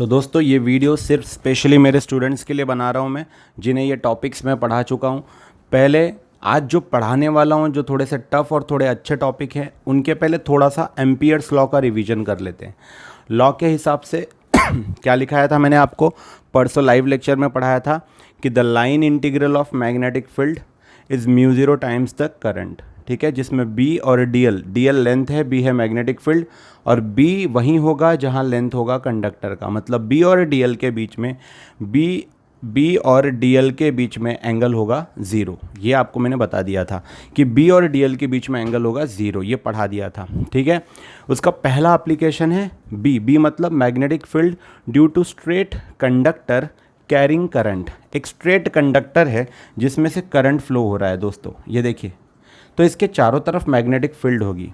दोस्तों ये वीडियो सिर्फ स्पेशली मेरे स्टूडेंट्स के लिए बना रहा हूँ मैं, जिन्हें ये टॉपिक्स मैं पढ़ा चुका हूँ पहले। आज जो पढ़ाने वाला हूँ जो थोड़े से टफ़ और थोड़े अच्छे टॉपिक हैं, उनके पहले थोड़ा सा एम्पियर्स लॉ का रिवीजन कर लेते हैं। लॉ के हिसाब से क्या लिखाया था मैंने आपको परसों लाइव लेक्चर में पढ़ाया था कि the line integral of magnetic field is μ0 times the current. ठीक है, जिसमें B और DL लेंथ है, B है मैग्नेटिक फील्ड और B वहीं होगा जहां लेंथ होगा कंडक्टर का। मतलब B और DL के बीच में B और DL के बीच में एंगल होगा 0। ये आपको मैंने बता दिया था कि B और DL के बीच में एंगल होगा 0, ये पढ़ा दिया था। ठीक है, उसका पहला एप्लीकेशन है B मतलब magnetic field due to straight conductor carrying current. एक स्ट्रेट कंडक्टर है जिसमें से करंट फ्लो हो रहा है दोस्तों, ये देखिए। तो इसके चारों तरफ मैग्नेटिक फील्ड होगी।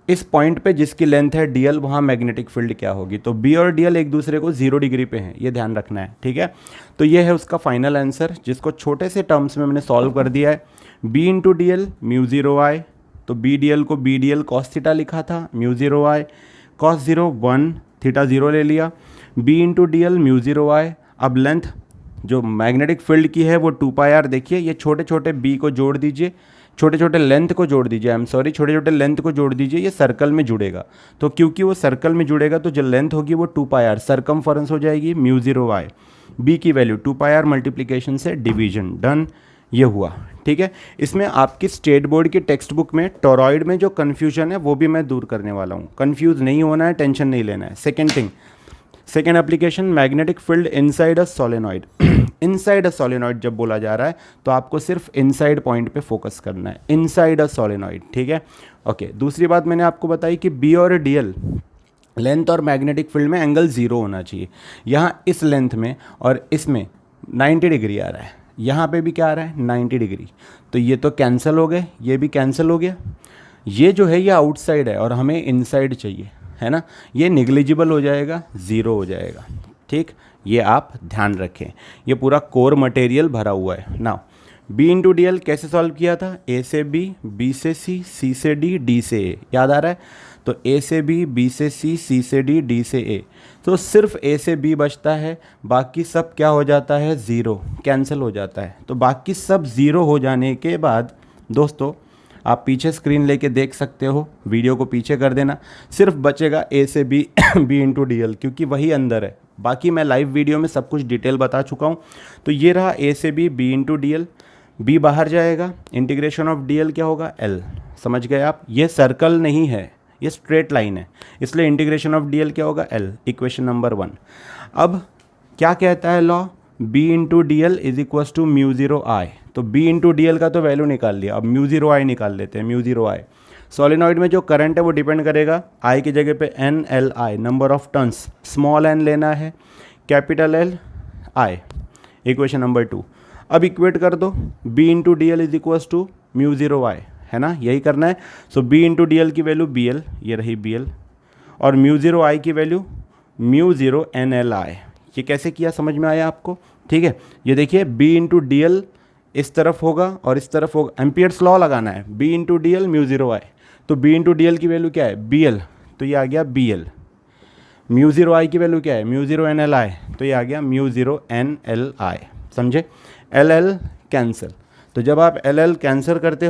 इस पॉइंट पे जिसकी लेंथ है DL, वहाँ मैग्नेटिक फील्ड क्या होगी? तो B और DL एक दूसरे को 0 डिग्री पे हैं, ये ध्यान रखना है। ठीक है, तो ये है उसका फाइनल आंसर, जिसको छोटे से टर्म्स में मैंने सॉल्व कर दिया है। B इंटू DL μ0I, तो BDL को BDL cos थीटा लिखा था, μ0I cos 0 1 थीटा 0 ले लिया। B into DL μ0I। अब लेंथ जो मैग्नेटिक फील्ड की है वो 2πr। देखिए ये छोटे छोटे B को जोड़ दीजिए, छोटे छोटे लेंथ को जोड़ दीजिए, छोटे छोटे लेंथ को जोड़ दीजिए, ये सर्कल में जुड़ेगा। तो क्योंकि वो सर्कल में जुड़ेगा तो जो लेंथ होगी वो 2πr सरकमफरेंस हो जाएगी μ0I। B की वैल्यू 2πr मल्टीप्लिकेशन से डिवीजन, डन, ये हुआ। ठीक है, इसमें आपकी स्टेट बोर्ड की टेक्स्ट बुक में टोरॉइड में जो कन्फ्यूजन है वो भी मैं दूर करने वाला हूँ। कन्फ्यूज़ नहीं होना है, टेंशन नहीं लेना है। Second application, magnetic field inside a solenoid. Inside a solenoid जब बोला जा रहा है तो आपको सिर्फ इनसाइड पॉइंट पे फोकस करना है, इनसाइड अ सोलेनॉइड। ठीक है, ओके। दूसरी बात मैंने आपको बताई कि B और DL लेंथ और मैग्नेटिक फील्ड में एंगल 0 होना चाहिए। यहाँ इस लेंथ में और इसमें 90 डिग्री आ रहा है, यहाँ पे भी क्या आ रहा है 90 डिग्री। तो ये तो कैंसिल हो गए, ये भी कैंसिल हो गया। ये जो है ये आउटसाइड है और हमें इनसाइड चाहिए, है ना। ये निग्लिजिबल हो जाएगा, 0 हो जाएगा। ठीक, ये आप ध्यान रखें, ये पूरा कोर मटेरियल भरा हुआ है। नाउ B इंटू DL कैसे सॉल्व किया था? A से B से C से D से A, याद आ रहा है? तो A से B से C से D से A। तो सिर्फ A से B बचता है, बाकी सब क्या हो जाता है? 0, कैंसिल हो जाता है। तो बाकी सब 0 हो जाने के बाद दोस्तों आप पीछे स्क्रीन लेके देख सकते हो, वीडियो को पीछे कर देना, सिर्फ बचेगा A से B इंटू DL, क्योंकि वही अंदर है। बाकी मैं लाइव वीडियो में सब कुछ डिटेल बता चुका हूँ। तो ये रहा A से B इंटू DL, B बाहर जाएगा, इंटीग्रेशन ऑफ DL क्या होगा? L। समझ गए आप? ये सर्कल नहीं है, ये स्ट्रेट लाइन है, इसलिए इंटीग्रेशन ऑफ DL क्या होगा? L। Equation number 1। अब क्या कहता है law? B into DL is equals to μ0I। तो B इंटू DL का तो वैल्यू निकाल लिया, अब μ0I निकाल लेते हैं। μ0I सॉलिनॉइड में जो करंट है वो डिपेंड करेगा I की जगह पे NLI, number of turns, small n लेना है, capital L I। Equation number 2। अब इक्वेट कर दो, B into DL is equals to μ0I, है ना, यही करना है। सो B इंटू DL की वैल्यू BL, ये रही BL, और μ0I की वैल्यू μ0 NLI। ये कैसे किया, समझ में आया आपको? ठीक है, ये देखिए B इंटू DL इस तरफ होगा और इस तरफ होगा, एम्पियर्स लॉ लगाना है। B इंटू DL μ0I, तो B इंटू DL की वैल्यू क्या है? BL, तो ये आ गया BL। μ0I की वैल्यू क्या है? μ0 NLI, तो ये आ गया μ0 NLI। समझे? LL कैंसिल, तो जब आप LL कैंसिल करते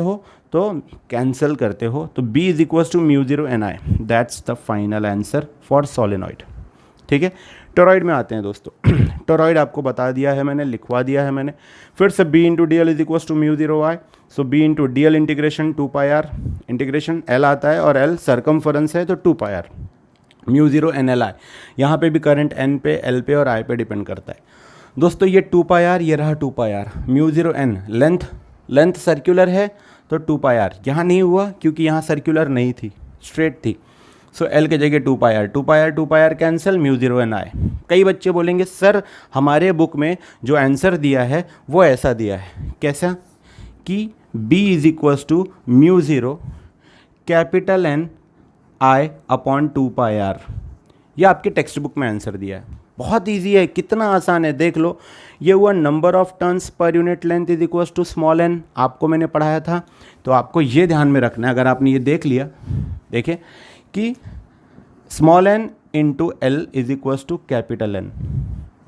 हो तो B is equals to μ0 NI। That's the final answer for solenoid. ठीक है, टोरॉइड में आते हैं दोस्तों। टोरॉइड आपको बता दिया है मैंने, लिखवा दिया है मैंने। फिर से B into DL is equals to μ0I। So B into DL integration 2πr, integration L आता है और L सरकमफरेंस है तो 2πr μ0 NLI। यहाँ पे भी करंट N पे, L पे और I पे डिपेंड करता है दोस्तों। ये 2πr, ये रहा 2πr, μ0 N लेंथ सर्कुलर है तो 2πr। यहाँ नहीं हुआ क्योंकि यहाँ सर्कुलर नहीं थी, स्ट्रेट थी। सो L के जगह 2πr कैंसिल, μ0 NI। कई बच्चे बोलेंगे सर हमारे बुक में जो आंसर दिया है वो ऐसा दिया है, कैसा कि B is equals to μ0 capital N I upon 2πr। ये आपके टेक्स्ट बुक में आंसर दिया है, बहुत इजी है, कितना आसान है, देख लो। ये हुआ number of turns per unit length is equals to small n, आपको मैंने पढ़ाया था। तो आपको ये ध्यान में रखना है, अगर आपने ये देख लिया, देखें कि small n into L is equals to capital N,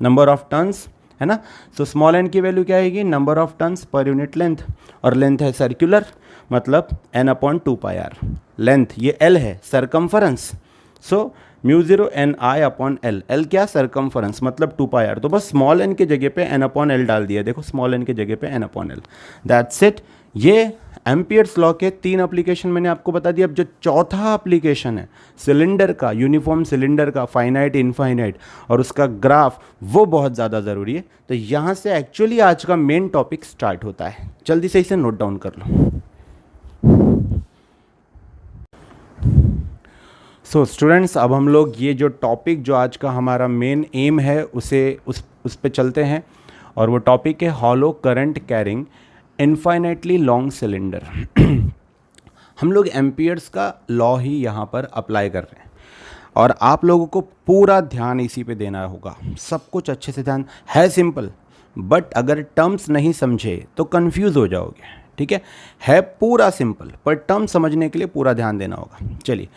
number of turns है ना। सो स्मॉल एन की वैल्यू क्या आएगी, number of turns per unit length, और लेंथ है सर्कुलर, मतलब एन अपॉन 2πr। लेंथ ये एल है, circumference, so μ0 N I upon L, L क्या, सरकमफरेंस, मतलब 2πr। तो बस स्मॉल एन की जगह पे एन अपॉन एल डाल दिया, देखो स्मॉल एन की जगह पे N upon L, that's it. ये एम्पियर्स लॉ के 3 एप्लीकेशन मैंने आपको बता दिया। अब जो चौथा एप्लीकेशन है सिलेंडर का, यूनिफॉर्म सिलेंडर का, फाइनाइट इनफाइनाइट, और उसका ग्राफ, वो बहुत ज़्यादा ज़रूरी है। तो यहाँ से एक्चुअली आज का मेन टॉपिक स्टार्ट होता है, जल्दी से इसे नोट डाउन कर लो। सो स्टूडेंट्स, अब हम लोग ये जो टॉपिक, जो आज का हमारा मेन एम है, उस पे चलते हैं, और वो टॉपिक है hollow current carrying infinitely long cylinder. हम लोग एम्पियर्स का लॉ ही यहाँ पर अप्लाई कर रहे हैं, और आप लोगों को पूरा ध्यान इसी पे देना होगा, सब कुछ अच्छे से ध्यान है, सिंपल, बट अगर टर्म्स नहीं समझे तो कंफ्यूज हो जाओगे, ठीक है पूरा सिंपल, पर टर्म समझने के लिए पूरा ध्यान देना होगा। चलिए,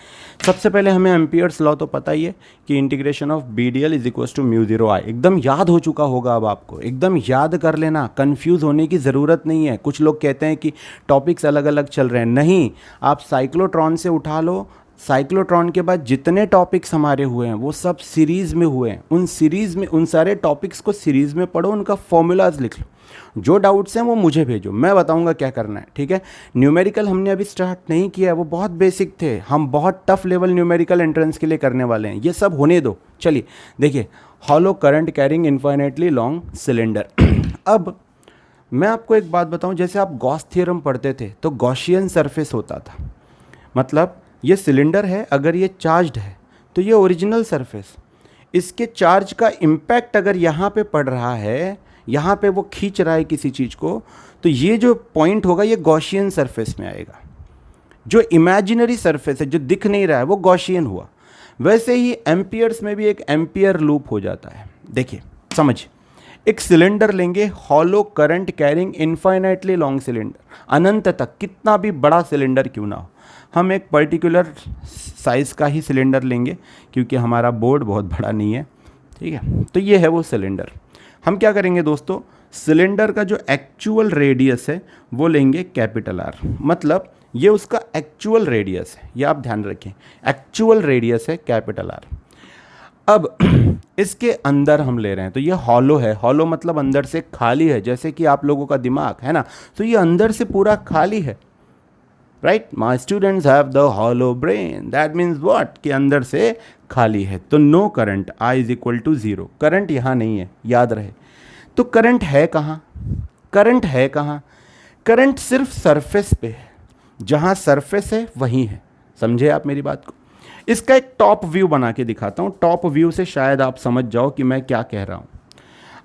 सबसे पहले हमें एम्पियर्स लॉ तो पता ही है कि integration of B D L is equal to μ0 I, एकदम याद हो चुका होगा, अब आपको एकदम याद कर लेना, कंफ्यूज होने की ज़रूरत नहीं है। कुछ लोग कहते हैं कि टॉपिक्स अलग अलग चल रहे हैं, नहीं, आप साइक्लोट्रॉन से उठा लो, साइक्लोट्रॉन के बाद जितने टॉपिक्स हमारे हुए हैं वो सब सीरीज़ में हुए हैं, उन सीरीज़ में उन सारे टॉपिक्स को सीरीज़ में पढ़ो, उनका फॉर्मूलाज लिख लो, जो डाउट्स हैं वो मुझे भेजो, मैं बताऊंगा क्या करना है, ठीक है। न्यूमेरिकल हमने अभी स्टार्ट नहीं किया है, वो बहुत बेसिक थे, हम बहुत टफ लेवल न्यूमेरिकल एंट्रेंस के लिए करने वाले हैं, ये सब होने दो। चलिए देखिए, hollow current carrying infinitely long cylinder. अब मैं आपको एक बात बताऊं, जैसे आप गॉस थ्योरम पढ़ते थे तो गॉसियन सरफेस होता था, मतलब ये सिलेंडर है, अगर ये चार्ज्ड है तो ये ओरिजिनल सरफेस, इसके चार्ज का इम्पैक्ट अगर यहाँ पे पड़ रहा है, यहाँ पे वो खींच रहा है किसी चीज़ को, तो ये जो पॉइंट होगा ये गॉसियन सरफेस में आएगा। जो इमेजिनरी सरफेस है, जो दिख नहीं रहा है, वो गॉसियन हुआ। वैसे ही एम्पियर्स में भी एक एम्पियर लूप हो जाता है। देखिए समझिए, एक सिलेंडर लेंगे, hollow current carrying infinitely long cylinder, अनंत तक, कितना भी बड़ा सिलेंडर क्यों ना हो, हम एक पर्टिकुलर साइज़ का ही सिलेंडर लेंगे, क्योंकि हमारा बोर्ड बहुत बड़ा नहीं है, ठीक है। तो ये है वो सिलेंडर। हम क्या करेंगे दोस्तों, सिलेंडर का जो एक्चुअल रेडियस है वो लेंगे कैपिटल आर, मतलब ये उसका एक्चुअल रेडियस है, ये आप ध्यान रखें, एक्चुअल रेडियस है कैपिटल आर। अब इसके अंदर हम ले रहे हैं, तो ये हॉलो है, हॉलो मतलब अंदर से खाली है, जैसे कि आप लोगों का दिमाग है ना, तो ये अंदर से पूरा खाली है, right. My students have the hollow brain, that means what, कि अंदर से खाली है, तो no current, I is equal to 0, current यहाँ नहीं है, याद रहे। तो करंट है कहाँ, करंट है कहाँ, करंट सिर्फ सरफेस पे है, जहाँ सरफेस है वहीं है, समझे आप मेरी बात को। इसका एक टॉप व्यू बना के दिखाता हूँ, टॉप व्यू से शायद आप समझ जाओ कि मैं क्या कह रहा हूँ।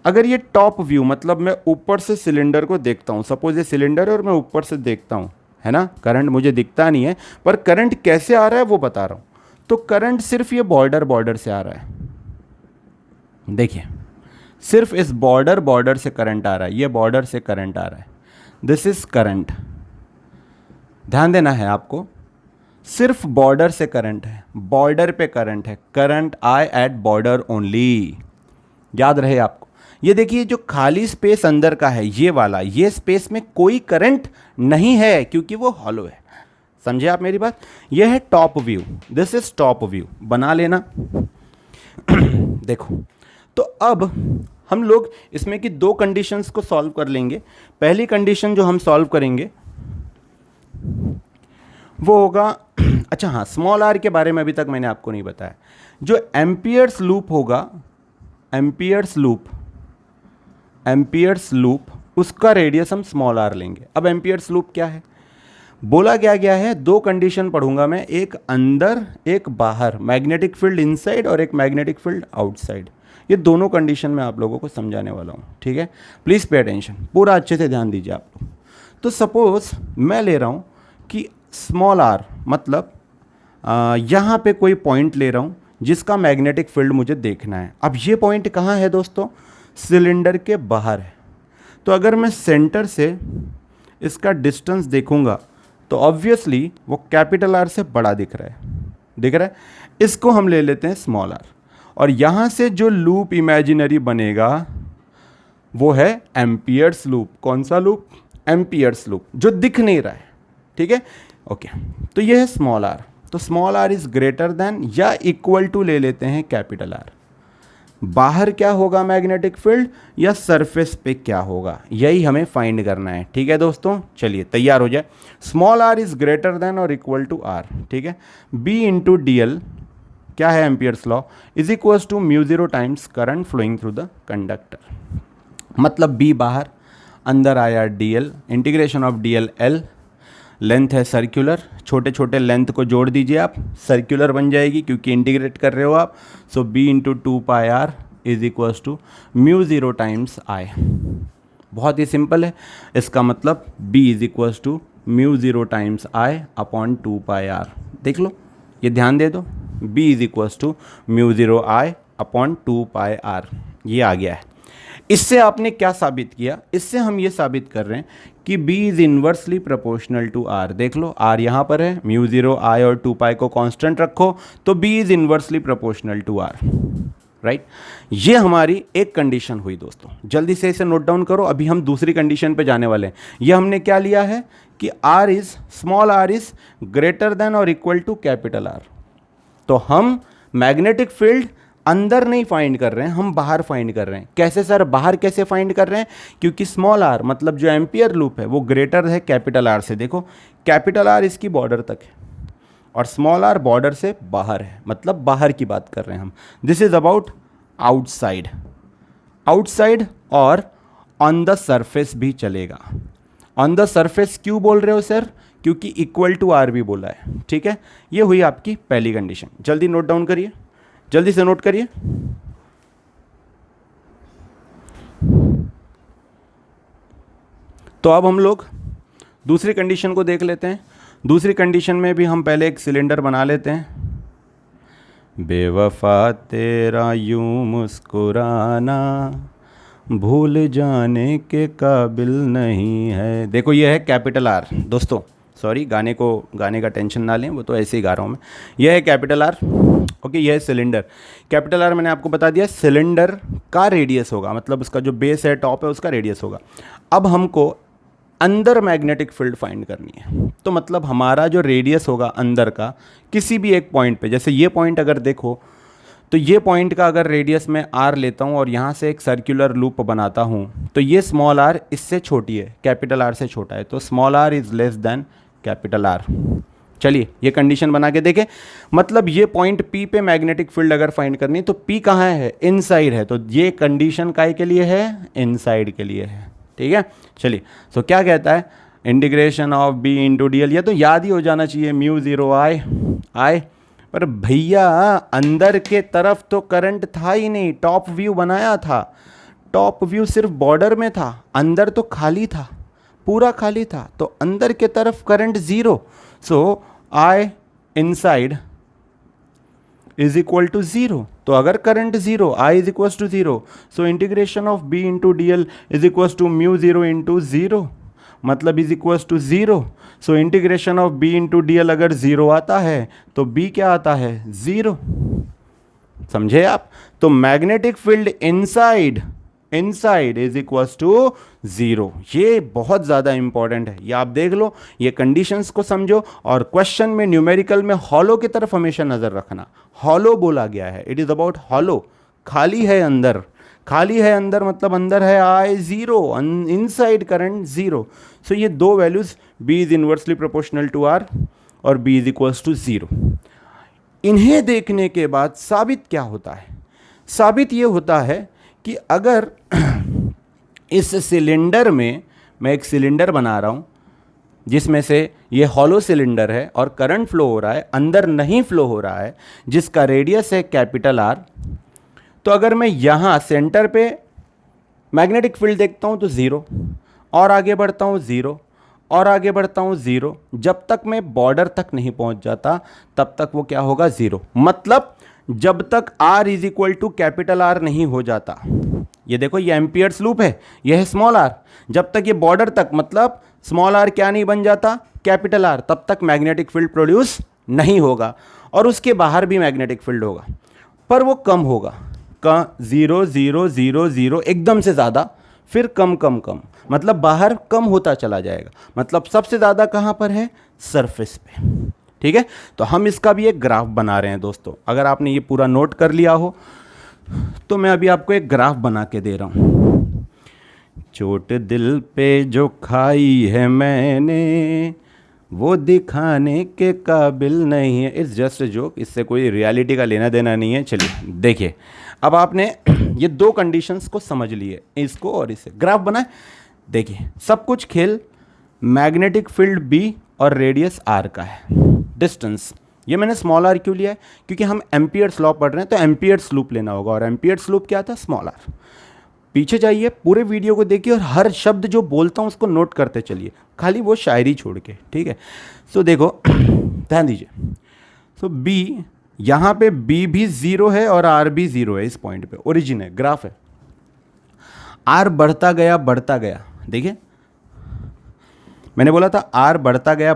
अगर ये टॉप व्यू, मतलब मैं ऊपर से सिलेंडर को देखता हूँ, सपोज ये सिलेंडर है और मैं ऊपर से देखता हूँ, है ना, करंट मुझे दिखता नहीं है, पर करंट कैसे आ रहा है वो बता रहा हूँ। तो करंट सिर्फ ये बॉर्डर से आ रहा है, देखिए सिर्फ इस बॉर्डर से करंट आ रहा है, ये बॉर्डर से करंट आ रहा है, दिस इज करंट, ध्यान देना है आपको, सिर्फ बॉर्डर से करंट है, बॉर्डर पे करंट है, current I at border only, याद रहे आपको। ये देखिए जो खाली स्पेस अंदर का है, ये वाला, ये स्पेस में कोई करंट नहीं है, क्योंकि वो हॉलो है, समझे आप मेरी बात। ये है top view, this is top view, बना लेना। देखो, तो अब हम लोग इसमें की दो कंडीशंस को सॉल्व कर लेंगे। पहली कंडीशन जो हम सॉल्व करेंगे वो होगा, अच्छा हाँ, स्मॉल आर के बारे में अभी तक मैंने आपको नहीं बताया। जो एम्पियर्स लूप होगा, एम्पियर्स लूप उसका रेडियस हम स्मॉल आर लेंगे। अब एम्पियर्स लूप क्या है, बोला गया है, दो कंडीशन पढ़ूंगा मैं, एक अंदर एक बाहर, मैग्नेटिक फील्ड इनसाइड और एक मैग्नेटिक फील्ड आउटसाइड। ये दोनों कंडीशन मैं आप लोगों को समझाने वाला हूँ, ठीक है। प्लीज़ पे अटेंशन, पूरा अच्छे से ध्यान दीजिए आप लोग। तो सपोज मैं ले रहा हूँ कि स्मॉल आर, मतलब यहाँ पे कोई पॉइंट ले रहा हूँ जिसका मैग्नेटिक फील्ड मुझे देखना है। अब ये पॉइंट कहाँ है दोस्तों, सिलेंडर के बाहर है। तो अगर मैं सेंटर से इसका डिस्टेंस देखूंगा तो ऑब्वियसली वो कैपिटल आर से बड़ा दिख रहा है, इसको हम ले लेते हैं स्मॉल आर, और यहाँ से जो लूप इमेजिनरी बनेगा वो है एम्पियर्स लूप। कौन सा लूप? एम्पियर्स लूप, जो दिख नहीं रहा है। ठीक है, ओके। तो ये है स्मॉल आर। तो small R is greater than या इक्वल टू ले लेते हैं कैपिटल आर। बाहर क्या होगा मैग्नेटिक फील्ड, या सरफेस पे क्या होगा, यही हमें फाइंड करना है। ठीक है दोस्तों, चलिए तैयार हो जाए। Small R is greater than और इक्वल टू आर। ठीक है, बी इंटू डी एल क्या है Ampere's law, is equals to mu zero times current flowing through the conductor. मतलब बी बाहर, अंदर आया D L, integration of D L L, length है सर्कुलर, छोटे छोटे लेंथ को जोड़ दीजिए आप, सर्कुलर बन जाएगी क्योंकि इंटीग्रेट कर रहे हो आप। So B into two pi R is equals to mu zero times I. बहुत ही सिंपल है, इसका मतलब b is equals to mu zero times I upon two pi R. देख लो, ये ध्यान दे दो, b is equals to mu zero I upon two pi R, ये आ गया है। इससे आपने क्या साबित किया? इससे हम ये साबित कर रहे हैं कि b is inversely proportional to r। देख लो, r यहाँ पर है, म्यू ज़ीरो आई और टू पाई को कांस्टेंट रखो, तो b is inversely proportional to r। Right, ये हमारी एक कंडीशन हुई दोस्तों। जल्दी से इसे नोट डाउन करो, अभी हम दूसरी कंडीशन पे जाने वाले हैं। ये हमने क्या लिया है कि r is small r is greater than और इक्वल टू कैपिटल R। तो हम मैग्नेटिक फील्ड अंदर नहीं फाइंड कर रहे हैं, हम बाहर फाइंड कर रहे हैं। कैसे सर, बाहर कैसे फाइंड कर रहे हैं? क्योंकि स्मॉल आर मतलब जो एम्पियर लूप है वो ग्रेटर है कैपिटल आर से। देखो, कैपिटल आर इसकी बॉर्डर तक है और स्मॉल आर बॉर्डर से बाहर है, मतलब बाहर की बात कर रहे हैं हम। This is about outside. Outside और ऑन द सरफेस भी चलेगा। ऑन द सरफेस क्यों बोल रहे हो सर? क्योंकि इक्वल टू आर भी बोला है। ठीक है, ये हुई आपकी पहली कंडीशन। जल्दी नोट डाउन करिए, जल्दी से नोट करिए। तो अब हम लोग दूसरी कंडीशन को देख लेते हैं। दूसरी कंडीशन में भी हम पहले एक सिलेंडर बना लेते हैं। बेवफा तेरा यूं मुस्कुराना भूल जाने के काबिल नहीं है। देखो, ये है कैपिटल आर दोस्तों। सॉरी, गाने का टेंशन ना लें, वो तो ऐसे ही गा रहा हूँ मैं। यह है कैपिटल आर। ओके, यह है सिलेंडर। कैपिटल आर मैंने आपको बता दिया, सिलेंडर का रेडियस होगा, मतलब उसका जो बेस है, टॉप है, उसका रेडियस होगा। अब हमको अंदर मैग्नेटिक फील्ड फाइंड करनी है। तो मतलब हमारा जो रेडियस होगा अंदर का, किसी भी एक पॉइंट पे, जैसे ये पॉइंट अगर देखो, तो ये पॉइंट का अगर रेडियस मैं r लेता हूँ और यहाँ से एक सर्कुलर लूप बनाता हूँ, तो ये स्मॉल r इससे छोटी है, कैपिटल R से छोटा है, तो small r is less than capital R। चलिए ये कंडीशन बना के देखें। मतलब ये पॉइंट P पे मैग्नेटिक फील्ड अगर फाइंड करनी है तो P कहाँ है? इनसाइड है। तो ये कंडीशन काय के लिए है? इनसाइड के लिए है। ठीक है, चलिए। सो क्या कहता है? Integration of B into D L. ये तो याद ही हो जाना चाहिए, म्यू ज़ीरो आई। पर भैया अंदर के तरफ तो करंट था ही नहीं, टॉप व्यू बनाया था, टॉप व्यू सिर्फ बॉर्डर में था, अंदर तो खाली था, पूरा खाली था, तो अंदर के तरफ current zero. So I inside is equal to zero. तो अगर current zero, I is equal to zero, so integration of B into D L is equal to mu zero into zero, मतलब is equal to zero. So integration of b into D L अगर zero आता है तो b क्या आता है? Zero. समझे आप? तो magnetic field inside is equal to zero. ये बहुत ज़्यादा इंपॉर्टेंट है, ये आप देख लो, ये कंडीशंस को समझो। और क्वेश्चन में न्यूमेरिकल में हॉलो की तरफ हमेशा नज़र रखना। हॉलो बोला गया है, इट इज़ अबाउट हॉलो, खाली है अंदर। खाली है अंदर मतलब अंदर है I zero, inside current zero. So ये दो values, b is inversely proportional to r और b is equals to zero. इन्हें देखने के बाद साबित क्या होता है? साबित ये होता है कि अगर इस सिलेंडर में, मैं एक सिलेंडर बना रहा हूँ जिसमें से ये हॉलो सिलेंडर है और करंट फ्लो हो रहा है, अंदर नहीं फ्लो हो रहा है, जिसका रेडियस है कैपिटल R, तो अगर मैं यहाँ सेंटर पे मैग्नेटिक फील्ड देखता हूँ तो ज़ीरो, और आगे बढ़ता हूँ ज़ीरो, और आगे बढ़ता हूँ ज़ीरो, जब तक मैं बॉर्डर तक नहीं पहुँच जाता तब तक वो क्या होगा? ज़ीरो। मतलब जब तक R is equal to capital R नहीं हो जाता। ये देखो, ये एम्पियर्स लूप है, ये है स्मॉल r। जब तक ये बॉर्डर तक, मतलब स्मॉल r क्या नहीं बन जाता? कैपिटल R, तब तक मैग्नेटिक फील्ड प्रोड्यूस नहीं होगा। और उसके बाहर भी मैग्नेटिक फील्ड होगा, पर वो कम होगा। 0 0 0 0 एकदम से ज़्यादा, फिर कम कम कम, मतलब बाहर कम होता चला जाएगा। मतलब सबसे ज़्यादा कहाँ पर है? सरफेस पे। ठीक है, तो हम इसका भी एक ग्राफ बना रहे हैं दोस्तों। अगर आपने ये पूरा नोट कर लिया हो तो मैं अभी आपको एक ग्राफ बना के दे रहा हूँ। चोट दिल पे जो खाई है मैंने, वो दिखाने के काबिल नहीं है। इट्स जस्ट अ जोक, इससे कोई रियलिटी का लेना देना नहीं है। चलिए देखिए, अब आपने ये दो कंडीशंस को समझ लिए, इसको और इसे, ग्राफ बनाए। देखिए सब कुछ खेल मैग्नेटिक फील्ड बी और रेडियस आर का है। डिस्टेंस ये मैंने स्मॉल आर क्यों लिया है? क्योंकि हम एम्पियर्स लॉ पढ़ रहे हैं, तो एम्पियर्स लूप लेना होगा, और एम्पियर्स लूप क्या था? Small R. पीछे जाइए, पूरे वीडियो को देखिए और हर शब्द जो बोलता हूँ उसको नोट करते चलिए, खाली वो शायरी छोड़ के। ठीक है, सो देखो ध्यान दीजिए। सो बी, यहाँ पे बी भी 0 है और आर भी 0 है। इस पॉइंट पे ओरिजिन है, ग्राफ है। आर बढ़ता गया बढ़ता गया, देखिए मैंने बोला था आर बढ़ता गया।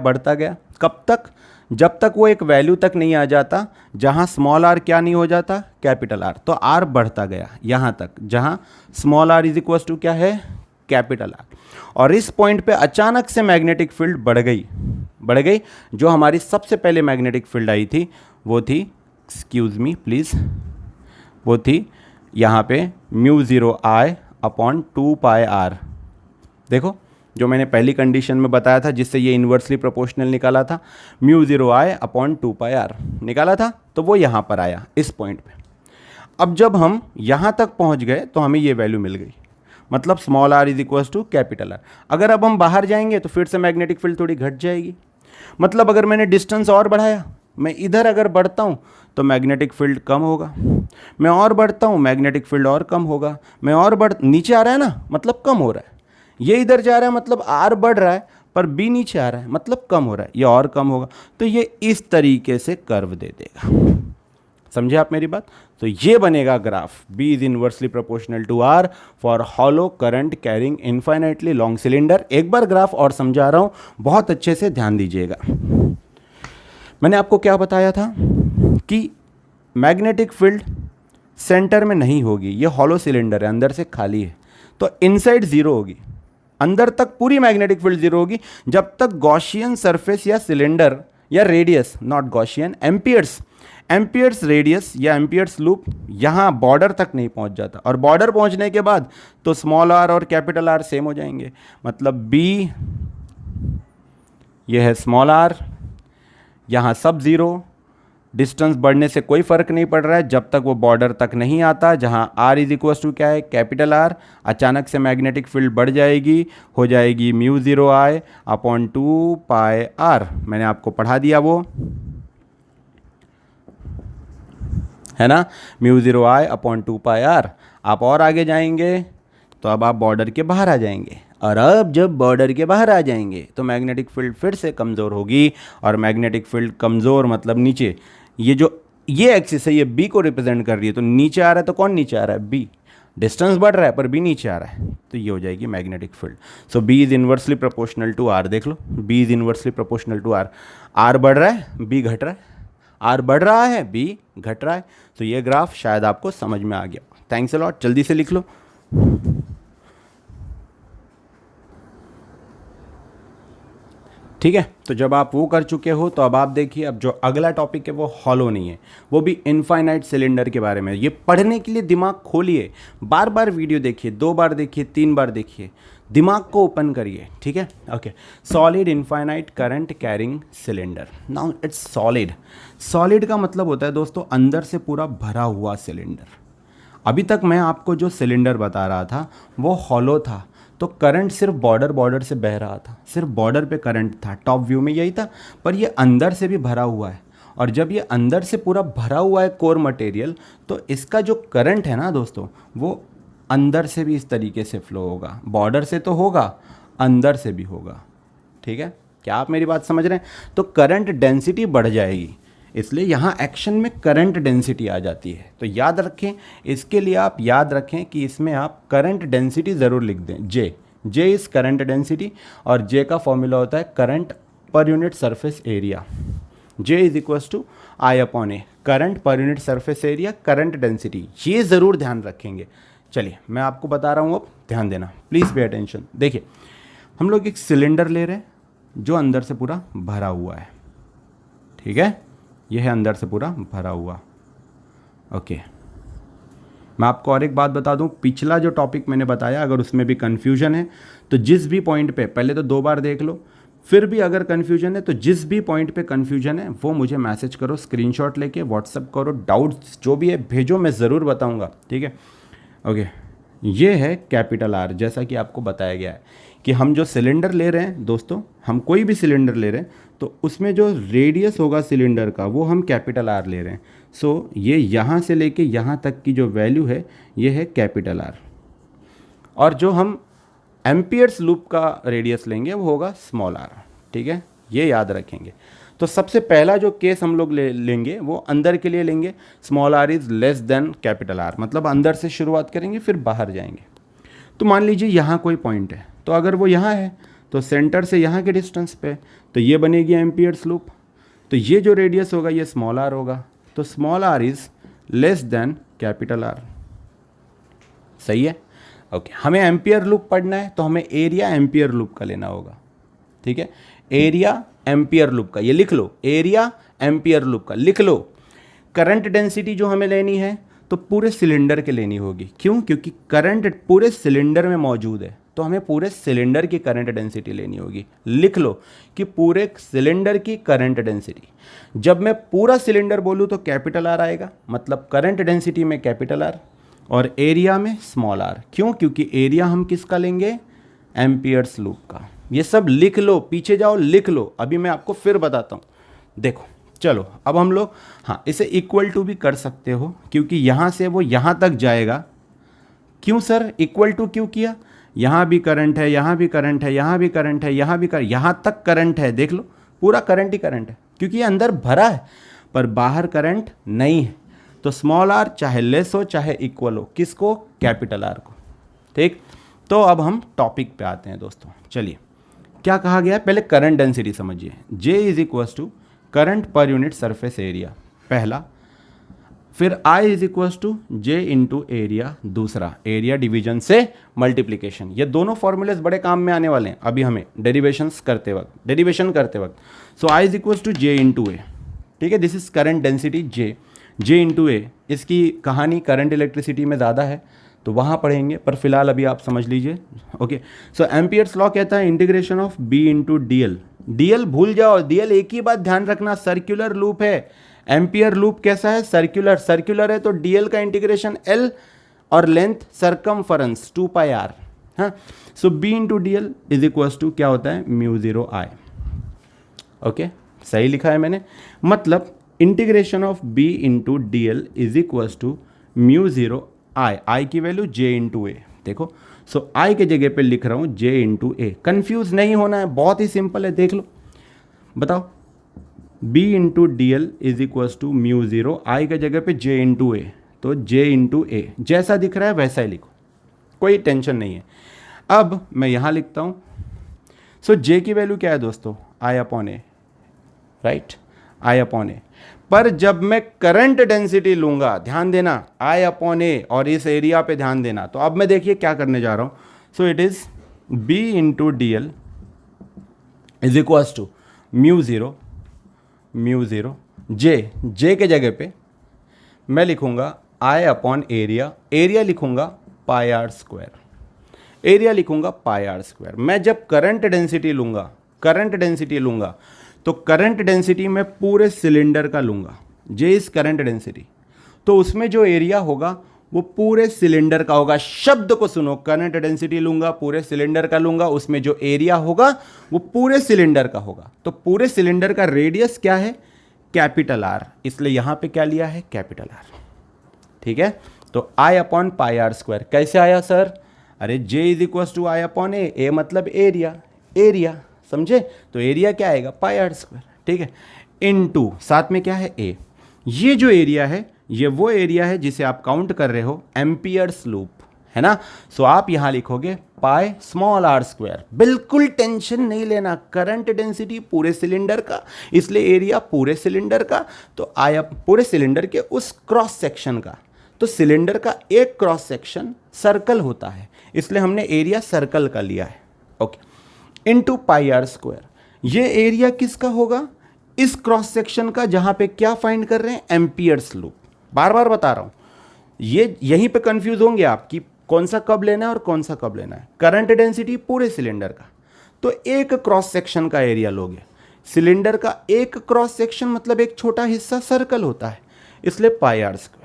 कब तक? जब तक वो एक वैल्यू तक नहीं आ जाता जहां स्मॉल आर क्या नहीं हो जाता? Capital R. तो आर बढ़ता गया यहां तक जहां small R is equal to क्या है? Capital R. और इस पॉइंट पे अचानक से मैग्नेटिक फील्ड बढ़ गई। जो हमारी सबसे पहले मैग्नेटिक फील्ड आई थी वो थी, एक्सक्यूज मी प्लीज, वो थी यहाँ पे μ0I/2πr। देखो जो मैंने पहली कंडीशन में बताया था, जिससे ये इन्वर्सली प्रोपोर्शनल निकाला था, μ0I/2πr निकाला था, तो वो यहाँ पर आया इस पॉइंट पे। अब जब हम यहाँ तक पहुँच गए तो हमें ये वैल्यू मिल गई, मतलब small R is equal to capital R. अगर अब हम बाहर जाएंगे तो फिर से मैग्नेटिक फील्ड थोड़ी घट जाएगी। मतलब अगर मैंने डिस्टेंस और बढ़ाया, मैं इधर अगर बढ़ता हूँ तो मैग्नेटिक फील्ड कम होगा, मैं और बढ़ता हूँ मैग्नेटिक फील्ड और कम होगा, मैं और नीचे आ रहा है ना, मतलब कम हो रहा है। ये इधर जा रहा है मतलब आर बढ़ रहा है, पर बी नीचे आ रहा है मतलब कम हो रहा है, ये और कम होगा। तो ये इस तरीके से कर्व दे देगा। समझे आप मेरी बात? तो ये बनेगा graph, B is inversely proportional to R for hollow current carrying infinitely long cylinder. एक बार ग्राफ और समझा रहा हूँ, बहुत अच्छे से ध्यान दीजिएगा। मैंने आपको क्या बताया था कि मैग्नेटिक फील्ड सेंटर में नहीं होगी, ये हॉलो सिलेंडर है, अंदर से खाली है, तो इनसाइड 0 होगी, अंदर तक पूरी मैग्नेटिक फील्ड 0 होगी जब तक गॉसियन सरफेस या सिलेंडर या radius, not Gaussian, amperes radius या एम्पियर्स लूप यहाँ बॉर्डर तक नहीं पहुँच जाता। और बॉर्डर पहुँचने के बाद तो स्मॉल आर और कैपिटल आर सेम हो जाएंगे, मतलब बी, ये है स्मॉल आर, यहाँ सब 0, डिस्टेंस बढ़ने से कोई फर्क नहीं पड़ रहा है जब तक वो बॉर्डर तक नहीं आता जहां आर इज इक्वल टू क्या है? Capital are. अचानक से मैग्नेटिक फील्ड बढ़ जाएगी, हो जाएगी μ0I/2πr। मैंने आपको पढ़ा दिया वो, है ना, μ0I/2πr। आप और आगे जाएंगे तो अब आप बॉर्डर के बाहर आ जाएंगे, और अब जब बॉर्डर के बाहर आ जाएंगे तो मैग्नेटिक फील्ड फिर से कमज़ोर होगी। और मैग्नेटिक फील्ड कमज़ोर मतलब नीचे, ये जो ये एक्सिस है ये बी को रिप्रेजेंट कर रही है, तो नीचे आ रहा है तो कौन नीचे आ रहा है? बी। डिस्टेंस बढ़ रहा है पर बी नीचे आ रहा है, तो ये हो जाएगी magnetic field. So B is inversely proportional to R. देख लो, B is inversely proportional to R. R बढ़ रहा है, बी घट रहा है, आर बढ़ रहा है, बी घट रहा है। तो ये ग्राफ शायद आपको समझ में आ गया। थैंक्स अ लॉट, जल्दी से लिख लो। ठीक है, तो जब आप वो कर चुके हो तो अब आप देखिए, अब जो अगला टॉपिक है वो हॉलो नहीं है, वो भी इनफाइनाइट सिलेंडर के बारे में। ये पढ़ने के लिए दिमाग खोलिए, बार बार वीडियो देखिए, 2 बार देखिए, 3 बार देखिए, दिमाग को ओपन करिए। ठीक है, okay. Solid infinite current carrying cylinder. Now it's solid. Solid का मतलब होता है दोस्तों अंदर से पूरा भरा हुआ सिलेंडर। अभी तक मैं आपको जो सिलेंडर बता रहा था वो हॉलो था, तो करंट सिर्फ बॉर्डर से बह रहा था, सिर्फ बॉर्डर पे करंट था, टॉप व्यू में यही था। पर ये अंदर से भी भरा हुआ है, और जब ये अंदर से पूरा भरा हुआ है कोर मटेरियल, तो इसका जो करंट है ना दोस्तों, वो अंदर से भी इस तरीके से फ्लो होगा। बॉर्डर से तो होगा, अंदर से भी होगा। ठीक है, क्या आप मेरी बात समझ रहे हैं? तो करंट डेंसिटी बढ़ जाएगी, इसलिए यहाँ एक्शन में करंट डेंसिटी आ जाती है। तो याद रखें, इसके लिए आप याद रखें कि इसमें आप करंट डेंसिटी ज़रूर लिख दें। जे इज़ करंट डेंसिटी, और जे का फॉर्मूला होता है current per unit surface area. J is equals to I upon A, current per unit surface area, current density, ये ज़रूर ध्यान रखेंगे। चलिए मैं आपको बता रहा हूँ, अब ध्यान देना, प्लीज़ पे अटेंशन। देखिए हम लोग एक सिलेंडर ले रहे हैं जो अंदर से पूरा भरा हुआ है, ठीक है, यह है अंदर से पूरा भरा हुआ। ओके, मैं आपको और एक बात बता दूं, पिछला जो टॉपिक मैंने बताया अगर उसमें भी कन्फ्यूजन है तो जिस भी पॉइंट पे, पहले तो 2 बार देख लो, फिर भी अगर कन्फ्यूजन है तो जिस भी पॉइंट पे कन्फ्यूजन है वो मुझे मैसेज करो, स्क्रीनशॉट लेके व्हाट्सअप करो, डाउट्स जो भी है भेजो, मैं ज़रूर बताऊंगा, ठीक है। ओके, ये है कैपिटल आर, जैसा कि आपको बताया गया है कि हम जो सिलेंडर ले रहे हैं दोस्तों, हम कोई भी सिलेंडर ले रहे हैं तो उसमें जो रेडियस होगा सिलेंडर का वो हम कैपिटल आर ले रहे हैं। सो ये यहाँ से लेके यहाँ तक की जो वैल्यू है ये है कैपिटल आर, और जो हम एम्पियर्स लूप का रेडियस लेंगे वो होगा स्मॉल आर, ठीक है, ये याद रखेंगे। तो सबसे पहला जो केस हम लोग लेंगे वो अंदर के लिए लेंगे, small R is less than capital R, मतलब अंदर से शुरुआत करेंगे फिर बाहर जाएंगे। तो मान लीजिए यहाँ कोई पॉइंट है, तो अगर वो यहाँ है तो सेंटर से यहाँ के डिस्टेंस पे तो ये बनेगी एम्पियर्स लूप, तो ये जो रेडियस होगा ये स्मॉल आर होगा, तो small R is less than capital R, सही है। ओके, हमें एम्पियर लूप पढ़ना है तो हमें एरिया एम्पियर लूप का लेना होगा, ठीक है, एरिया एम्पियर लूप का, ये लिख लो, एरिया एम्पियर लूप का लिख लो। करंट डेंसिटी जो हमें लेनी है तो पूरे सिलेंडर के लेनी होगी, क्यों, क्योंकि करंट पूरे सिलेंडर में मौजूद है तो हमें पूरे सिलेंडर की करंट डेंसिटी लेनी होगी। लिख लो कि पूरे सिलेंडर की करंट डेंसिटी, जब मैं पूरा सिलेंडर बोलूँ तो कैपिटल आर आएगा, मतलब करंट डेंसिटी में कैपिटल आर, और एरिया में स्मॉल आर, क्यों, क्योंकि एरिया हम किसका लेंगे, एम्पियर्स लूप का। ये सब लिख लो, पीछे जाओ लिख लो, अभी मैं आपको फिर बताता हूँ। देखो चलो अब हम लोग, हाँ, इसे इक्वल टू भी कर सकते हो क्योंकि यहाँ से वो यहाँ तक जाएगा। क्यों सर इक्वल टू क्यों किया, यहाँ भी करंट है, यहाँ भी करंट है, यहाँ भी करंट है, यहाँ भी करंट, यहाँ तक करंट है, देख लो पूरा करंट ही करंट है क्योंकि ये अंदर भरा है पर बाहर करंट नहीं है। तो स्मॉल आर चाहे लेस हो चाहे इक्वल हो, किसको, कैपिटल आर को, ठीक। तो अब हम टॉपिक पे आते हैं दोस्तों। चलिए क्या कहा गया है, पहले करंट डेंसिटी समझिए, J is equals to current per unit surface area पहला, फिर I is equals to J into area दूसरा, एरिया डिवीजन से मल्टीप्लिकेशन। ये दोनों फॉर्मूलेस बड़े काम में आने वाले हैं अभी हमें डेरिवेशन करते वक्त। So I is equals to J into A, ठीक है, this is current density J into A. इसकी कहानी करंट इलेक्ट्रिसिटी में ज़्यादा है तो वहाँ पढ़ेंगे, पर फिलहाल अभी आप समझ लीजिए। ओके, सो एम्पियर्स लॉ कहता है integration of B into DL, DL भूल जाओ, DL एक ही बात ध्यान रखना, सर्कुलर लूप है। एम्पियर लूप कैसा है, सर्कुलर, सर्कुलर है तो DL का इंटीग्रेशन L और लेंथ सरकमफरेंस 2 पाई r, हाँ। So B into DL is equals to क्या होता है, म्यू 0 I। ओके, सही लिखा है मैंने, मतलब integration of B into DL is equals to mu 0 I की वैल्यू J इंटू ए, देखो। सो I के जगह पे लिख रहा हूँ J इंटू ए, कन्फ्यूज नहीं होना है, बहुत ही सिंपल है, देख लो, बताओ। B into DL is equals to mu 0 I के जगह पे J इंटू ए, तो J इंटू ए जैसा दिख रहा है वैसा ही लिखो, कोई टेंशन नहीं है। अब मैं यहाँ लिखता हूँ, सो J की वैल्यू क्या है दोस्तों, I upon A, right, I upon A. पर जब मैं करंट डेंसिटी लूंगा, ध्यान देना, I अपॉन ए और इस एरिया पे ध्यान देना, तो अब मैं देखिए क्या करने जा रहा हूँ। So it is B into DL is equals to mu 0 J के जगह पे मैं लिखूंगा I अपॉन एरिया, एरिया लिखूंगा पाई आर स्क्वायर, एरिया लिखूंगा पाई आर स्क्वायर। मैं जब करंट डेंसिटी लूंगा तो करंट डेंसिटी मैं पूरे सिलेंडर का लूंगा, J इज करंट डेंसिटी, तो उसमें जो एरिया होगा वो पूरे सिलेंडर का होगा। शब्द को सुनो, करंट डेंसिटी लूंगा, पूरे सिलेंडर का लूंगा, उसमें जो एरिया होगा वो पूरे सिलेंडर का होगा। तो पूरे सिलेंडर का रेडियस क्या है, कैपिटल आर, इसलिए यहां पे क्या लिया है, कैपिटल आर, ठीक है। तो I upon pi R square कैसे आया सर, अरे J is equal to I upon A मतलब एरिया, एरिया समझे, तो एरिया क्या आएगा, पाई आर स्क्वायर, ठीक है, इनटू साथ में क्या है, ए। ये जो एरिया है ये वो एरिया है जिसे आप काउंट कर रहे हो एम्पियर्स लूप, है ना। सो आप यहाँ लिखोगे पाई स्मॉल आर स्क्वायर। बिल्कुल टेंशन नहीं लेना, करंट डेंसिटी पूरे सिलेंडर का, इसलिए एरिया पूरे सिलेंडर का, तो आई पूरे सिलेंडर के उस क्रॉस सेक्शन का। तो सिलेंडर का एक क्रॉस सेक्शन सर्कल होता है, इसलिए हमने एरिया सर्कल का लिया है। Okay, into pi R square. ये एरिया किसका होगा? इस क्रॉस सेक्शन का, जहां पे क्या फाइंड कर रहे हैं? Amperes loop. बार बार बता रहा हूं, ये यहीं पे कंफ्यूज होंगे आप कि कौन सा कब लेना है और कौन सा कब लेना है। करंट डेंसिटी पूरे सिलेंडर का, तो एक क्रॉस सेक्शन का एरिया लोगे। सिलेंडर का एक क्रॉस सेक्शन मतलब एक छोटा हिस्सा सर्कल होता है, इसलिए पाई आर स्क्वायर।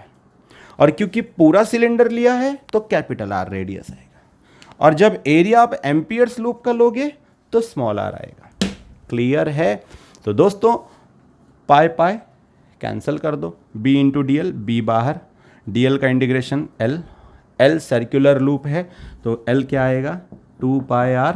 और क्योंकि पूरा सिलेंडर लिया है तो कैपिटल आर रेडियस आएगा। और जब एरिया आप एम्पियर्स लूप का लोगे तो स्मॉल आर आएगा। क्लियर है? तो दोस्तों पाई पाई कैंसिल कर दो, b into D L, B बाहर, dl का इंटीग्रेशन l सर्कुलर लूप है तो l क्या आएगा? 2 पाई r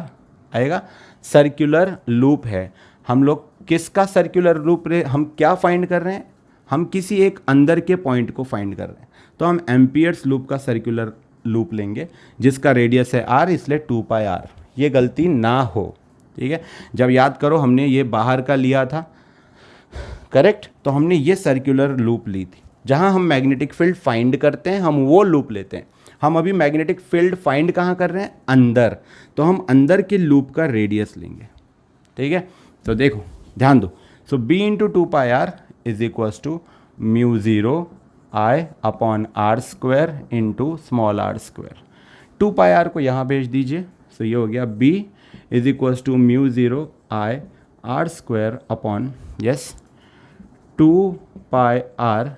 आएगा। सर्कुलर लूप है, हम लोग किसका सर्कुलर लूप हम क्या फाइंड कर रहे हैं? हम किसी एक अंदर के पॉइंट को फाइंड कर रहे हैं, तो हम एम्पियर्स लूप का सर्कुलर लूप लेंगे जिसका रेडियस है r, इसलिए 2 पाई r। ये गलती ना हो, ठीक है। जब याद करो हमने ये बाहर का लिया था, करेक्ट, तो हमने ये सर्कुलर लूप ली थी। जहाँ हम मैग्नेटिक फील्ड फाइंड करते हैं हम वो लूप लेते हैं। हम अभी मैग्नेटिक फील्ड फाइंड कहाँ कर रहे हैं? अंदर, तो हम अंदर के लूप का रेडियस लेंगे, ठीक है। तो देखो ध्यान दो, so b into 2 pi R is equals to mu 0 I upon R square into small R square. 2 pi R को यहाँ भेज दीजिए, सो ये हो गया b is equals to mu 0 I R square upon 2 pi R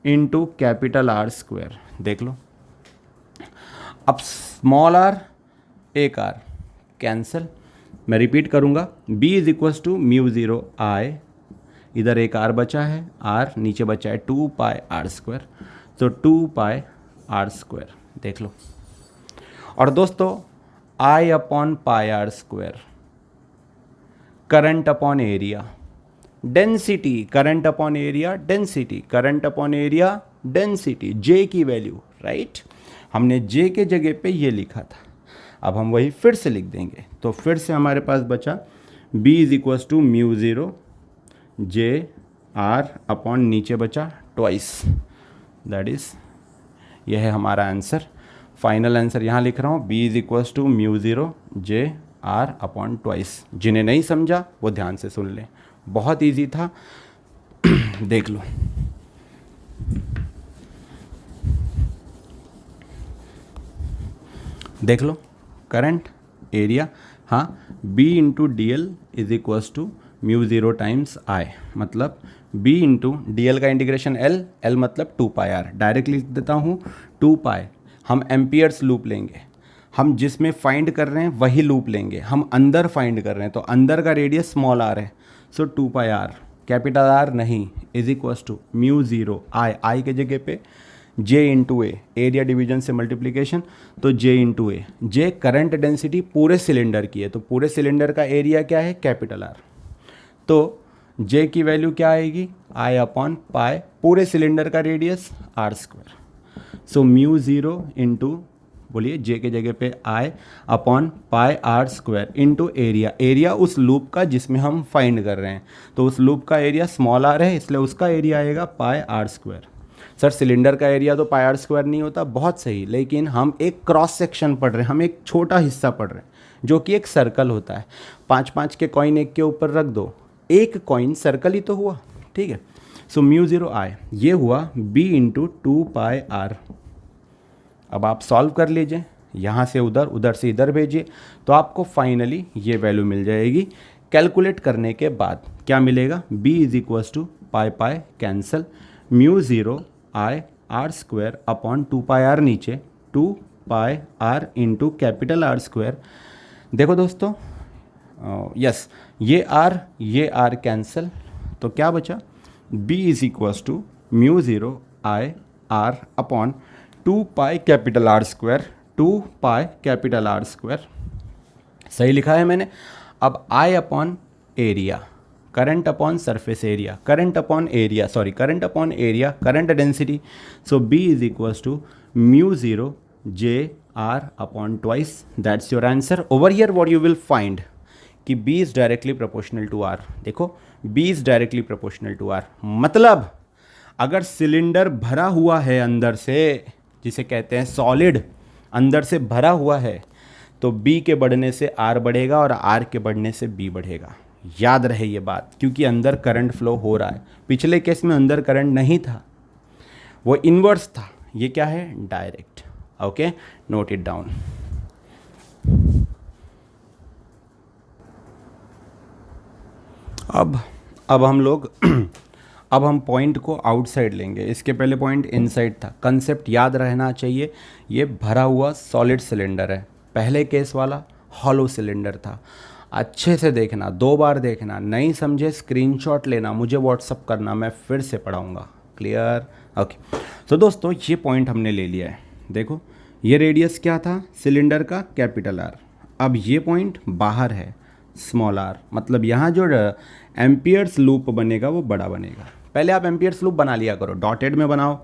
into capital R square. देख लो, अब स्मॉल आर एक आर कैंसिल, मैं रिपीट करूँगा, b is equals to mu 0 I, इधर एक आर बचा है, आर नीचे बचा है 2 पाई आर स्क्वायर, तो 2 पाई आर स्क्वायर। देख लो, और दोस्तों I upon pi R square, current upon area, density, current upon area density, current upon area density, J की वैल्यू, राइट। हमने जे के जगह पे ये लिखा था, अब हम वही फिर से लिख देंगे। तो फिर से हमारे पास बचा b is equals to mu 0 J R upon नीचे बचा ट्वाइस, दैट इज यह है हमारा आंसर। फाइनल आंसर यहाँ लिख रहा हूँ, b is equals to mu 0 J R upon twice. जिन्हें नहीं समझा वो ध्यान से सुन लें, बहुत इजी था। देख लो, देख लो, करंट एरिया, हाँ, b into D L is equals to mu 0 times I, मतलब b इंटू डी एल का इंटीग्रेशन l मतलब 2 पाई आर। डायरेक्ट लिख देता हूँ 2 पाई, हम एम्पियर्स लूप लेंगे, हम जिसमें फाइंड कर रहे हैं वही लूप लेंगे, हम अंदर फाइंड कर रहे हैं तो अंदर का रेडियस स्मॉल आर है, सो 2 पाई आर, कैपिटल आर नहीं, इज इक्वल्स टू म्यू 0 आई के जगह पे जे इंटू ए, एरिया डिवीजन से मल्टीप्लिकेशन, तो जे इंटू ए। जे करंट डेंसिटी पूरे सिलेंडर की है, तो पूरे सिलेंडर का एरिया क्या है? कैपिटल आर, तो जे की वैल्यू क्या आएगी? आई अपॉन पाई, पूरे सिलेंडर का radius R square, so mu 0 into, बोलिए जे के जगह पे I upon pi R square into area, area उस लूप का जिसमें हम फाइंड कर रहे हैं, तो उस लूप का एरिया स्मॉल आर है, इसलिए उसका एरिया आएगा पाई आर स्क्वायर। सर सिलेंडर का एरिया तो पाई आर स्क्वायर नहीं होता, बहुत सही, लेकिन हम एक क्रॉस सेक्शन पढ़ रहे हैं, हम एक छोटा हिस्सा पढ़ रहे हैं जो कि एक सर्कल होता है। 5-5 के कॉइन एक के ऊपर रख दो, एक कॉइन सर्कल ही तो हुआ, ठीक है। सो म्यू 0 आई, ये हुआ b इंटू 2 पाई आर। अब आप सॉल्व कर लीजिए, यहाँ से उधर, उधर से इधर भेजिए, तो आपको फाइनली ये वैल्यू मिल जाएगी। कैलकुलेट करने के बाद क्या मिलेगा? b is equals to pi pi cancel, mu 0 I R square upon 2 pi R नीचे, 2 pi R into capital R square. देखो दोस्तों, यस, ये आर कैंसल, तो क्या बचा? b is equals to mu 0 I R upon 2 pi capital R square, 2 pi capital R square, सही लिखा है मैंने। अब I upon area, current upon surface area, current upon area, sorry, current upon area, current density, so b is equals to mu 0 J r upon twice, that's your answer. Over here what you will find कि b is directly proportional to r. देखो b is directly proportional to r, मतलब अगर cylinder भरा हुआ है अंदर से, जिसे कहते हैं सॉलिड, अंदर से भरा हुआ है, तो b के बढ़ने से r बढ़ेगा और r के बढ़ने से b बढ़ेगा. याद रहे ये बात, क्योंकि अंदर करंट फ्लो हो रहा है. पिछले केस में अंदर करंट नहीं था, वो इन्वर्स था. ये क्या है? Direct. Okay, note it down. अब हम लोग अब हम पॉइंट को आउटसाइड लेंगे. इसके पहले पॉइंट इनसाइड था. कंसेप्ट याद रहना चाहिए, ये भरा हुआ सॉलिड सिलेंडर है. पहले केस वाला हॉलो सिलेंडर था. अच्छे से देखना, 2 बार देखना. नहीं समझे स्क्रीनशॉट लेना, मुझे व्हाट्सअप करना, मैं फिर से पढ़ाऊँगा. क्लियर? ओके. तो दोस्तों ये पॉइंट हमने ले लिया है. देखो ये रेडियस क्या था सिलेंडर का? Capital R. अब ये पॉइंट बाहर है, स्मॉल आर. मतलब यहाँ जो एम्पियर्स लूप बनेगा वो बड़ा बनेगा. पहले आप एम्पियर्स लूप बना लिया करो, डॉटेड में बनाओ,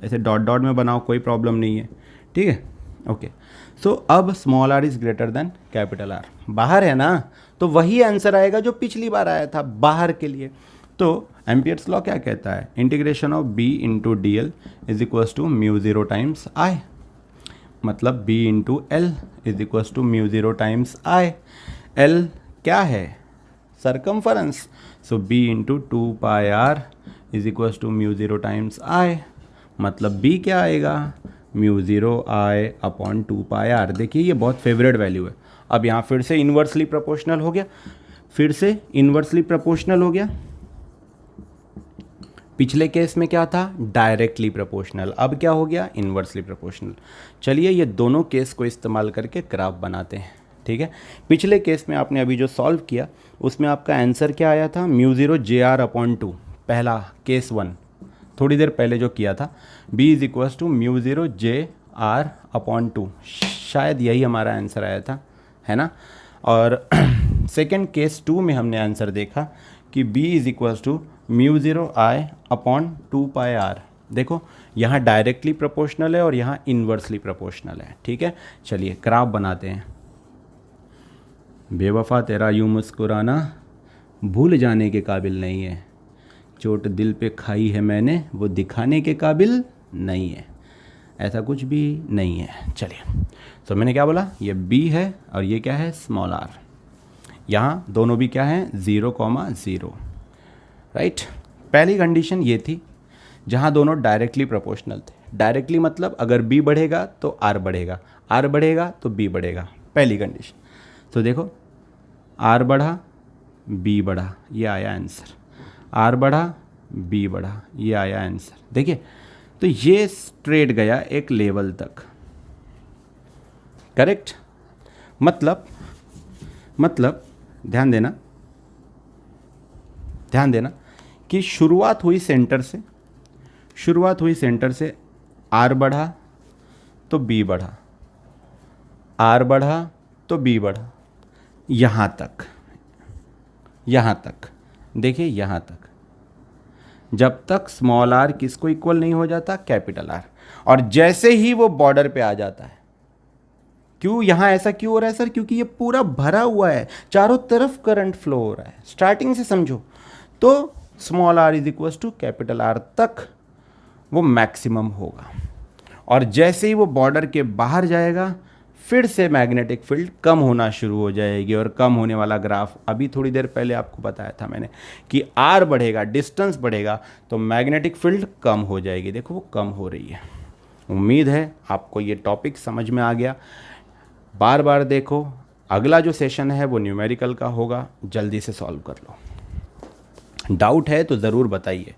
ऐसे डॉट डॉट में बनाओ, कोई प्रॉब्लम नहीं है. ठीक है, ओके. सो अब small R is greater than capital R. बाहर है ना, तो वही आंसर आएगा जो पिछली बार आया था बाहर के लिए. तो एम्पियर्स लॉ क्या कहता है? Integration of b into D L is equals to mu zero times I. मतलब b into L is equals to mu zero times I. l क्या है? Circumference. So b into 2 pi R is equals to mu zero times I. मतलब b क्या आएगा? Mu zero I upon 2 pi R. देखिए ये बहुत favourite value है. अब यहाँ फिर से इन्वर्सली प्रोपोर्शनल हो गया, फिर से इन्वर्सली प्रोपोर्शनल हो गया. पिछले केस में क्या था? Directly proportional. अब क्या हो गया? Inversely proportional. चलिए ये दोनों केस को इस्तेमाल करके ग्राफ बनाते हैं. ठीक है, पिछले केस में आपने अभी जो सॉल्व किया उसमें आपका आंसर क्या आया था? Mu zero J R upon 2. पहला केस 1 थोड़ी देर पहले जो किया था, b is equals to mu zero J R upon 2. शायद यही हमारा आंसर आया था, है ना. और सेकेंड केस 2 में हमने आंसर देखा कि b is equals to mu zero I upon 2 pi R. देखो यहाँ डायरेक्टली प्रोपोर्शनल है और यहाँ इन्वर्सली प्रोपोर्शनल है. ठीक है, चलिए ग्राफ बनाते हैं. बेवफा तेरा यूँ मुस्कुराना भूल जाने के काबिल नहीं है. चोट दिल पे खाई है मैंने, वो दिखाने के काबिल नहीं है. ऐसा कुछ भी नहीं है. चलिए, तो मैंने क्या बोला? ये b है और ये क्या है? Small r. यहाँ दोनों भी क्या है? 0,0. राइट. पहली कंडीशन ये थी जहाँ दोनों डायरेक्टली प्रोपोर्शनल थे. डायरेक्टली मतलब अगर b बढ़ेगा तो r बढ़ेगा, r बढ़ेगा तो b बढ़ेगा. पहली कंडीशन. तो देखो r बढ़ा b बढ़ा, ये आया आंसर. r बढ़ा b बढ़ा, ये आया आंसर. देखिए तो ये स्ट्रेट गया एक लेवल तक. करेक्ट. मतलब ध्यान देना कि शुरुआत हुई सेंटर से, r बढ़ा तो b बढ़ा, r बढ़ा तो b बढ़ा, यहाँ तक. देखिए यहाँ तक, जब तक स्मॉल r किसको इक्वल नहीं हो जाता? Capital R. और जैसे ही वो बॉर्डर पे आ जाता है, क्यों यहाँ ऐसा क्यों हो रहा है सर? क्योंकि ये पूरा भरा हुआ है, चारों तरफ करंट फ्लो हो रहा है. स्टार्टिंग से समझो तो small r is equal to capital R तक वो मैक्सिमम होगा. और जैसे ही वो बॉर्डर के बाहर जाएगा, फिर से मैग्नेटिक फील्ड कम होना शुरू हो जाएगी. और कम होने वाला ग्राफ अभी थोड़ी देर पहले आपको बताया था मैंने कि r बढ़ेगा, डिस्टेंस बढ़ेगा तो मैग्नेटिक फील्ड कम हो जाएगी. देखो वो कम हो रही है. उम्मीद है आपको ये टॉपिक समझ में आ गया. बार बार देखो. अगला जो सेशन है वो न्यूमेरिकल का होगा, जल्दी से सॉल्व कर लो. डाउट है तो ज़रूर बताइए.